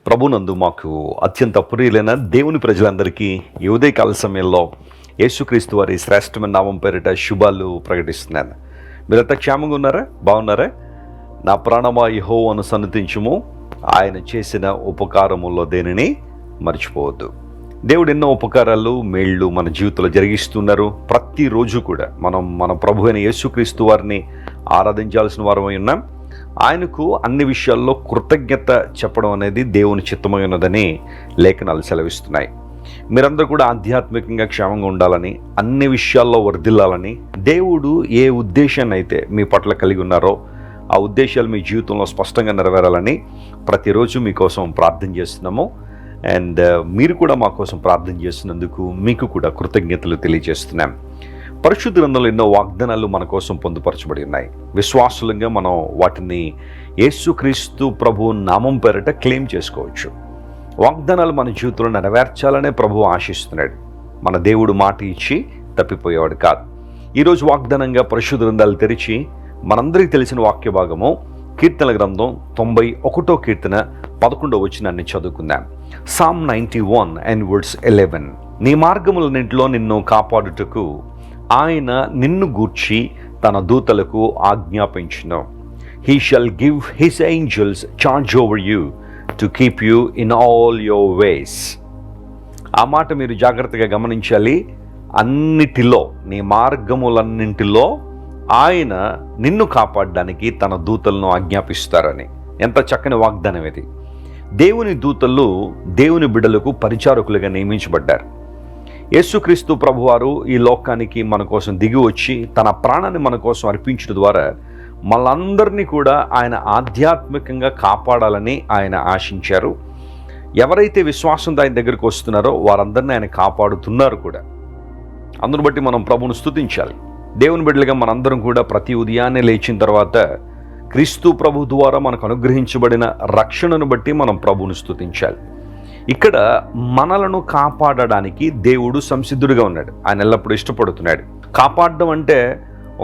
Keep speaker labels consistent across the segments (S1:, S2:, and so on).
S1: ప్రభునందు మాకు అత్యంత ప్రియులైన దేవుని ప్రజలందరికీ ఈ ఉదయకాల సమయంలో యేసుక్రీస్తు వారి శ్రేష్టమైన నామం పేరిట శుభాలు ప్రకటిస్తున్నాను. మీరంతా క్షేమంగా ఉన్నారా? బాగున్నారా? నా ప్రాణమా యెహోవాను సన్నతించుము, ఆయన చేసిన ఉపకారముల్లో దేనిని మర్చిపోవద్దు. దేవుడు ఎన్నో ఉపకారాలు మేళ్ళు మన జీవితంలో జరిగిస్తున్నారు. ప్రతిరోజు కూడా మనం మన ప్రభు అయిన యేసుక్రీస్తు వారిని ఆరాధించాల్సిన వారమై ఉన్నాం. ఆయనకు అన్ని విషయాల్లో కృతజ్ఞత చెప్పడం అనేది దేవుని చిత్తమై ఉన్నదని లేఖనాలు సెలవిస్తున్నాయి. మీరందరూ కూడా ఆధ్యాత్మికంగా క్షేమంగా ఉండాలని, అన్ని విషయాల్లో వర్ధిల్లాలని, దేవుడు ఏ ఉద్దేశాన్ని అయితే మీ పట్ల కలిగి ఉన్నారో ఆ ఉద్దేశాలు మీ జీవితంలో స్పష్టంగా నెరవేరాలని ప్రతిరోజు మీకోసం ప్రార్థన చేస్తున్నాము. అండ్ మీరు కూడా మా కోసం ప్రార్థన చేస్తున్నందుకు మీకు కూడా కృతజ్ఞతలు తెలియజేస్తున్నాం. పరిశుద్ధ గ్రంథంలో ఎన్నో వాగ్దానాలు మన కోసం పొందుపరచబడి ఉన్నాయి. విశ్వాసులంగా మనం వాటిని యేసుక్రీస్తు ప్రభు నామం పేరిట క్లెయిమ్ చేసుకోవచ్చు. వాగ్దానాలు మన జీవితంలో నెరవేర్చాలనే ప్రభువు ఆశిస్తున్నాడు. మన దేవుడు మాట ఇచ్చి తప్పిపోయేవాడు కాదు. ఈరోజు వాగ్దానంగా పరిశుద్ధ గ్రంథాలు తెరిచి మనందరికీ తెలిసిన వాక్య భాగము కీర్తనల గ్రంథం 91వ కీర్తన 11వ వచనాన్ని చదువుకుందాం. Psalm 91 and verse 11. నీ మార్గములన్నింటిలో నిన్ను కాపాడుటకు ఆయన నిన్ను గూర్చి తన దూతలకు ఆజ్ఞాపించును. He shall give his angels charge over you to keep you in all your ways. ఆ మాట మీరు జాగ్రత్తగా గమనించాలి. అన్నిటిలో, నీ మార్గములన్నింటిలో ఆయన నిన్ను కాపాడడానికి తన దూతలను ఆజ్ఞాపిస్తారని. ఎంత చక్కని వాగ్దానం ఇది. దేవుని దూతలు దేవుని బిడ్డలకు పరిచారకులుగా నియమించబడ్డారు. యేసుక్రీస్తు ప్రభువారు ఈ లోకానికి మన కోసం దిగి వచ్చి తన ప్రాణాన్ని మన కోసం అర్పించడం ద్వారా మనందరినీ కూడా ఆయన ఆధ్యాత్మికంగా కాపాడాలని ఆయన ఆశించారు. ఎవరైతే విశ్వాసంతో ఆయన దగ్గరికి వస్తున్నారో వారందరినీ ఆయన కాపాడుతున్నారు కూడా. అందును బట్టి మనం ప్రభువును స్తుతించాలి. దేవుని బిడ్డలుగా మనందరం కూడా ప్రతి ఉదయాన్నే లేచిన తర్వాత క్రీస్తు ప్రభు ద్వారా మనకు అనుగ్రహించబడిన రక్షణను బట్టి మనం ప్రభువును స్తుతించాలి. ఇక్కడ మనలను కాపాడడానికి దేవుడు సంసిద్ధుడిగా ఉన్నాడు. ఆయన ఎల్లప్పుడూ ఇష్టపడుతున్నాడు. కాపాడడం అంటే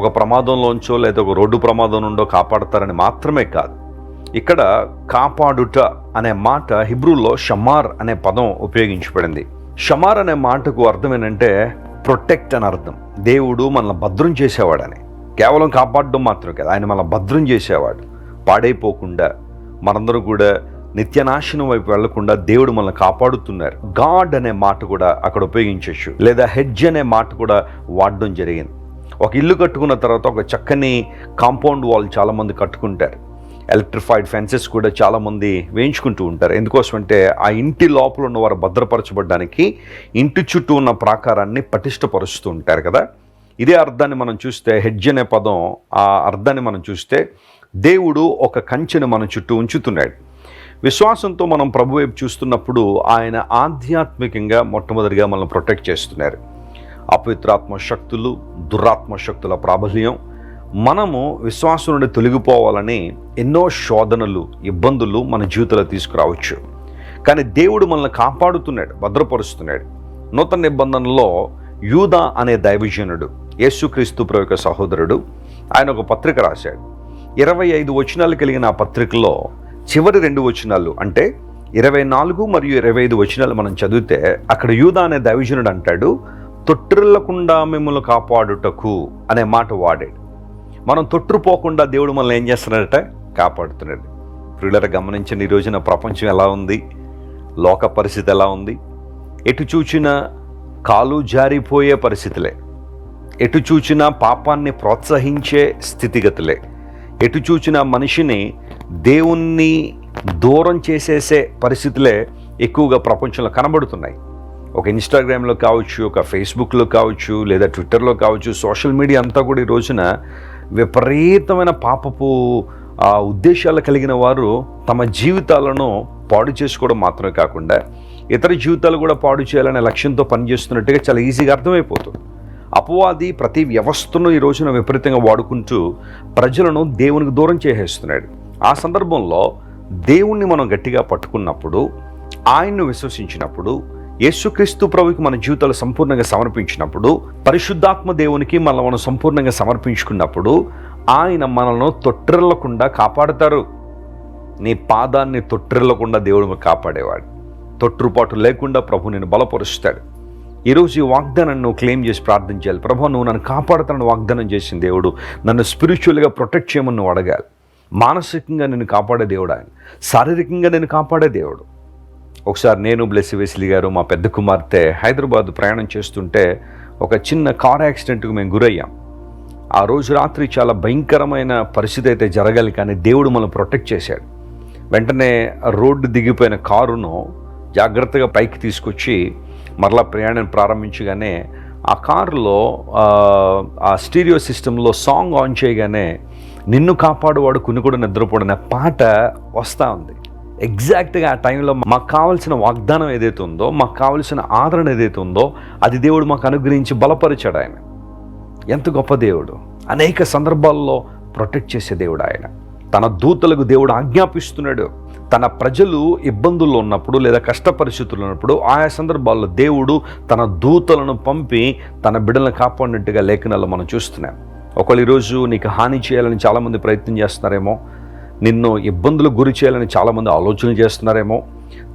S1: ఒక ప్రమాదంలోంచో లేదా ఒక రోడ్డు ప్రమాదం నుండో కాపాడతారని మాత్రమే కాదు. ఇక్కడ కాపాడుట అనే మాట హిబ్రూలో షమార్ అనే పదం ఉపయోగించబడింది. షమార్ అనే మాటకు అర్థం ఏంటంటే ప్రొటెక్ట్ అని అర్థం. దేవుడు మనల్ని భద్రం చేసేవాడని. కేవలం కాపాడడం మాత్రమే కాదు, ఆయన మనల్ని భద్రం చేసేవాడు. పాడైపోకుండా మనందరూ కూడా నిత్యనాశనం వైపు వెళ్లకుండా దేవుడు మనల్ని కాపాడుతున్నారు. గాడ్ అనే మాట కూడా అక్కడ ఉపయోగించవచ్చు, లేదా హెడ్జ్ అనే మాట కూడా వాడడం జరిగింది. ఒక ఇల్లు కట్టుకున్న తర్వాత ఒక చక్కని కాంపౌండ్ వాల్ చాలామంది కట్టుకుంటారు. ఎలక్ట్రిఫైడ్ ఫెన్సెస్ కూడా చాలామంది వేయించుకుంటూ ఉంటారు. ఎందుకోసం అంటే ఆ ఇంటి లోపల ఉన్న వారు భద్రపరచబడడానికి ఇంటి చుట్టూ ఉన్న ప్రాకారాన్ని పటిష్టపరుస్తూ ఉంటారు కదా. ఇదే అర్థాన్ని మనం చూస్తే, హెడ్జ్ అనే పదం ఆ అర్థాన్ని మనం చూస్తే దేవుడు ఒక కంచెను మన చుట్టూ ఉంచుతున్నాడు. విశ్వాసంతో మనం ప్రభు వైపు చూస్తున్నప్పుడు ఆయన ఆధ్యాత్మికంగా మొట్టమొదటిగా మనల్ని ప్రొటెక్ట్ చేస్తున్నారు. అపవిత్రాత్మ శక్తులు, దురాత్మ శక్తుల ప్రాబల్యం, మనము విశ్వాసం నుండి తొలగిపోవాలని ఎన్నో శోధనలు, ఇబ్బందులు మన జీవితంలో తీసుకురావచ్చు. కానీ దేవుడు మనల్ని కాపాడుతున్నాడు, భద్రపరుస్తున్నాడు. నూతన నిబంధనలో యూదా అనే దైవజనుడు, యేసుక్రీస్తు ప్రభు యొక్క సహోదరుడు, ఆయన ఒక పత్రిక రాశాడు. 25 వచనాలు కలిగిన ఆ పత్రికలో చివరి 2 వచనాలు అంటే 24 మరియు 25 వచనాలు మనం చదివితే అక్కడ యూదా అనే దైవజనుడు అంటాడు, తొట్టిల్లకుండా మిమ్మల్ని కాపాడుటకు అనే మాట వాడాడు. మనం తొట్టుపోకుండా దేవుడు మనల్ని ఏం చేస్తున్నాడట? కాపాడుతున్నాడు. ప్రియులారా, గమనించండి, ఈ రోజున ప్రపంచం ఎలా ఉంది, లోక పరిస్థితి ఎలా ఉంది. ఎటు చూచినా కాలు జారిపోయే పరిస్థితులే, ఎటు చూచినా పాపాన్ని ప్రోత్సహించే స్థితిగతులే, ఎటు చూచినా మనిషిని దేవుణ్ణి దూరం చేసేసే పరిస్థితులే ఎక్కువగా ప్రపంచంలో కనబడుతున్నాయి. ఒక ఇన్స్టాగ్రామ్లో కావచ్చు, ఒక ఫేస్బుక్లో కావచ్చు, లేదా ట్విట్టర్లో కావచ్చు, సోషల్ మీడియా అంతా కూడా ఈ రోజున విపరీతమైన పాపపు ఉద్దేశాలు కలిగిన వారు తమ జీవితాలను పాడు చేసుకోవడం మాత్రమే కాకుండా ఇతర జీవితాలు కూడా పాడు చేయాలనే లక్ష్యంతో పనిచేస్తున్నట్టుగా చాలా ఈజీగా అర్థమైపోతుంది. అపవాది ప్రతి వ్యవస్థను ఈ రోజున విపరీతంగా వాడుకుంటూ ప్రజలను దేవునికి దూరం చేసేస్తున్నాడు. ఆ సందర్భంలో దేవుణ్ణి మనం గట్టిగా పట్టుకున్నప్పుడు, ఆయన్ను విశ్వసించినప్పుడు, యేసుక్రీస్తు ప్రభువుకి మన జీవితాలు సంపూర్ణంగా సమర్పించినప్పుడు, పరిశుద్ధాత్మ దేవునికి మనం సంపూర్ణంగా సమర్పించుకున్నప్పుడు ఆయన మనల్ని తొట్టిల్లకుండా కాపాడుతారు. నీ పాదాన్ని తొట్టిల్లకుండా దేవుడు కాపాడేవాడు. తొట్టుపాటు లేకుండా ప్రభు నిన్ను బలపరుస్తాడు. ఈరోజు ఈ వాగ్దానాన్ని నువ్వు క్లెయిమ్ చేసి ప్రార్థించాలి. ప్రభు, నువ్వు నన్ను కాపాడుతానని వాగ్దానం చేసిన దేవుడు, నన్ను స్పిరిచువల్గా ప్రొటెక్ట్ చేయమని నువ్వు అడగాలి. మానసికంగా నిన్ను కాపాడే దేవుడు ఆయన, శారీరకంగా నేను కాపాడే దేవుడు. ఒకసారి నేను, బ్లెస్సీ వెస్లీ గారు, మా పెద్ద కుమార్తె హైదరాబాద్ ప్రయాణం చేస్తుంటే ఒక చిన్న కార్ యాక్సిడెంట్కి మేము గురయ్యాం. ఆ రోజు రాత్రి చాలా భయంకరమైన పరిస్థితి అయితే జరగాలి, కానీ దేవుడు మనం ప్రొటెక్ట్ చేశాడు. వెంటనే రోడ్డు దిగిపోయిన కారును జాగ్రత్తగా పైకి తీసుకొచ్చి మరలా ప్రయాణం ప్రారంభించగానే ఆ కారులో ఆ స్టీరియో సిస్టంలో సాంగ్ ఆన్ చేయగానే నిన్ను కాపాడువాడు కొన్ని కూడా నిద్రపోడనే పాట వస్తూ ఉంది. ఎగ్జాక్ట్గా ఆ టైంలో మాకు కావాల్సిన వాగ్దానం ఏదైతే ఉందో, మాకు కావాల్సిన ఆదరణ ఏదైతే ఉందో అది దేవుడు మాకు అనుగ్రహించి బలపరిచాడు. ఆయన ఎంత గొప్ప దేవుడు! అనేక సందర్భాల్లో ప్రొటెక్ట్ చేసే దేవుడు ఆయన. తన దూతలకు దేవుడు ఆజ్ఞాపిస్తున్నాడు. తన ప్రజలు ఇబ్బందుల్లో ఉన్నప్పుడు లేదా కష్ట పరిస్థితుల్లో ఉన్నప్పుడు ఆయా సందర్భాల్లో దేవుడు తన దూతలను పంపి తన బిడ్డలను కాపాడినట్టుగా లేఖనాల్లో మనం చూస్తున్నాం. ఒకళ్ళు ఈరోజు నీకు హాని చేయాలని చాలామంది ప్రయత్నం చేస్తున్నారేమో, నిన్ను ఇబ్బందులకు గురి చేయాలని చాలామంది ఆలోచనలు చేస్తున్నారేమో,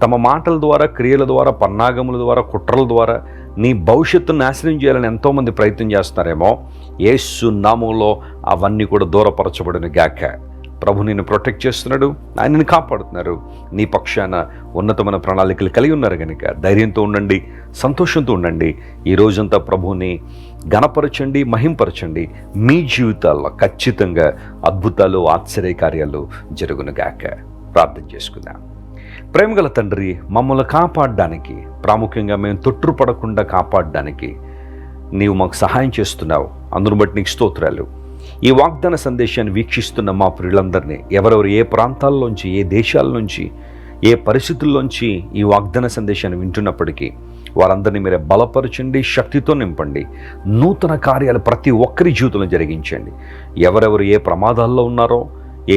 S1: తమ మాటల ద్వారా, క్రియల ద్వారా, పన్నాగముల ద్వారా, కుట్రల ద్వారా నీ భవిష్యత్తును నాశనం చేయాలని ఎంతోమంది ప్రయత్నం చేస్తున్నారేమో, యేసు నామములో అవన్నీ కూడా దూరపరచబడిన గాక. ప్రభు నిన్ను ప్రొటెక్ట్ చేస్తున్నాడు, ఆయనను కాపాడుతున్నారు. నీ పక్షాన ఉన్నతమైన ప్రణాళికలు కలిగి ఉన్నారు కనుక ధైర్యంతో ఉండండి, సంతోషంతో ఉండండి. ఈ రోజంతా ప్రభువుని ఘనపరచండి, మహింపరచండి. మీ జీవితాల్లో ఖచ్చితంగా అద్భుతాలు, ఆశ్చర్యకార్యాలు జరుగునుగాక. ప్రార్థన చేసుకుందాం. ప్రేమగల తండ్రి, మమ్మల్ని కాపాడడానికి, ప్రాముఖ్యంగా మేము తొట్టుపడకుండా కాపాడడానికి నీవు మాకు సహాయం చేస్తున్నావు. అందును బట్టి నీకు స్తోత్రాలు. ఈ వాగ్దాన సందేశాన్ని వీక్షిస్తున్న మా ప్రియులందరినీ, ఎవరెవరు ఏ ప్రాంతాల్లోంచి, ఏ దేశాల నుంచి, ఏ పరిస్థితుల్లోంచి ఈ వాగ్దాన సందేశాన్ని వింటున్నప్పటికీ వారందరినీ మీరే బలపరచండి, శక్తితో నింపండి. నూతన కార్యాలు ప్రతి ఒక్కరి జీవితంలో జరిగించండి. ఎవరెవరు ఏ ప్రమాదాల్లో ఉన్నారో,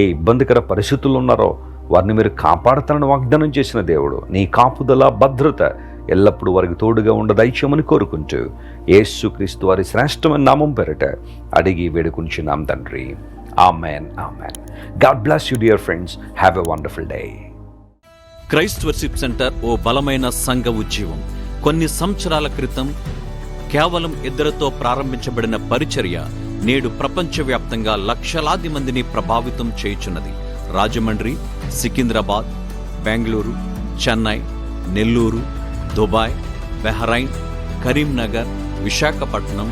S1: ఏ ఇబ్బందికర పరిస్థితుల్లో ఉన్నారో వారిని మీరు కాపాడతానని వాగ్దానం చేసిన దేవుడు, నీ కాపుదల, భద్రత ఎల్లప్పుడూ వారికి తోడుగా ఉండదైత్యమని కోరుకుంటూ యేసుక్రీస్తు వారి శ్రేష్టమైన నామం పేరిట అడిగి వేడుకుంటున్నాం తండ్రి. Amen, amen. God bless you dear friends. Have a wonderful day.
S2: Christ Worship Centre ఓ బలమైన సంఘ ఉద్యమం. కొన్ని సంవత్సరాల క్రితం కేవలం 2 ప్రారంభించబడిన పరిచర్య నేడు ప్రపంచవ్యాప్తంగా లక్షలాది మందిని ప్రభావితం చేయుచున్నది. రాజమండ్రి, సికింద్రాబాద్, బెంగళూరు, చెన్నై, నెల్లూరు, దుబాయ్, బెహ్రైన్, కరీంనగర్, విశాఖపట్నం,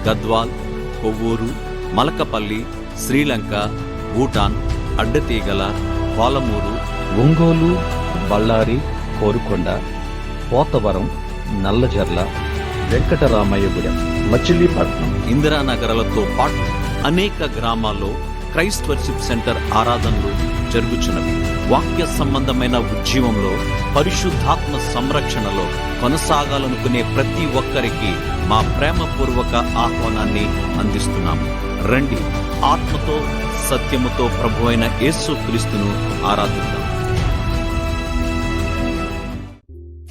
S2: గద్వాల్, కొవ్వూరు, మలకపల్లి, శ్రీలంక, భూటాన్, అడ్డతీగల, పాలమూరు,
S3: ఒంగోలు, బళ్ళారి, కోరుకొండ, పోతవరం, నల్లజర్ల, వెంకటరామయ్యగూడెం, మచిలీపట్నం,
S2: ఇందిరానగర్లతో పాటు అనేక గ్రామాల్లో క్రైస్ట్ వర్షిప్ సెంటర్ ఆరాధనలు జరుగుచున్నవి. వాక్య సంబంధమైన ఉద్యమంలో, పరిశుద్ధాత్మ సంరక్షణలో కొనసాగాలనుకునే ప్రతి ఒక్కరికి మా ప్రేమపూర్వక ఆహ్వానాన్ని అందిస్తున్నాము. రండి, ఆత్మతో సత్యముతో ప్రభువైన యేసుక్రీస్తును ఆరాధిద్దాం.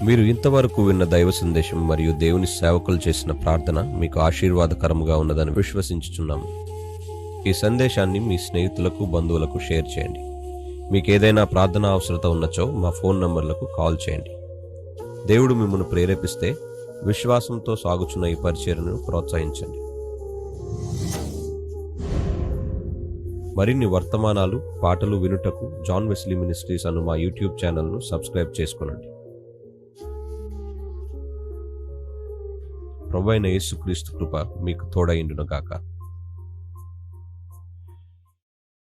S4: మీరు ఇంతవరకు విన్న దైవ సందేశం మరియు దేవుని సేవకులు చేసిన ప్రార్థన మీకు ఆశీర్వాదకరముగా ఉన్నదని విశ్వసించుచున్నాము. ఈ సందేశాన్ని మీ స్నేహితులకు, బంధువులకు షేర్ చేయండి. మీకు ఏదైనా ప్రార్థన అవసరత ఉన్నచో మా ఫోన్ నంబర్లకు కాల్ చేయండి. దేవుడు మిమ్మల్ని ప్రేరేపిస్తే విశ్వాసంతో సాగుచున్న ఈ పరిచర్యను ప్రోత్సహించండి. మరిన్ని వర్తమానాలు, పాటలు వినుటకు జాన్ వెస్లీ మినిస్ట్రీస్ అను మా యూట్యూబ్ ఛానల్ను సబ్స్క్రైబ్ చేసుకొనండి. ప్రభువైన యేసుక్రీస్తు కృప మీకు తోడైండును గాక.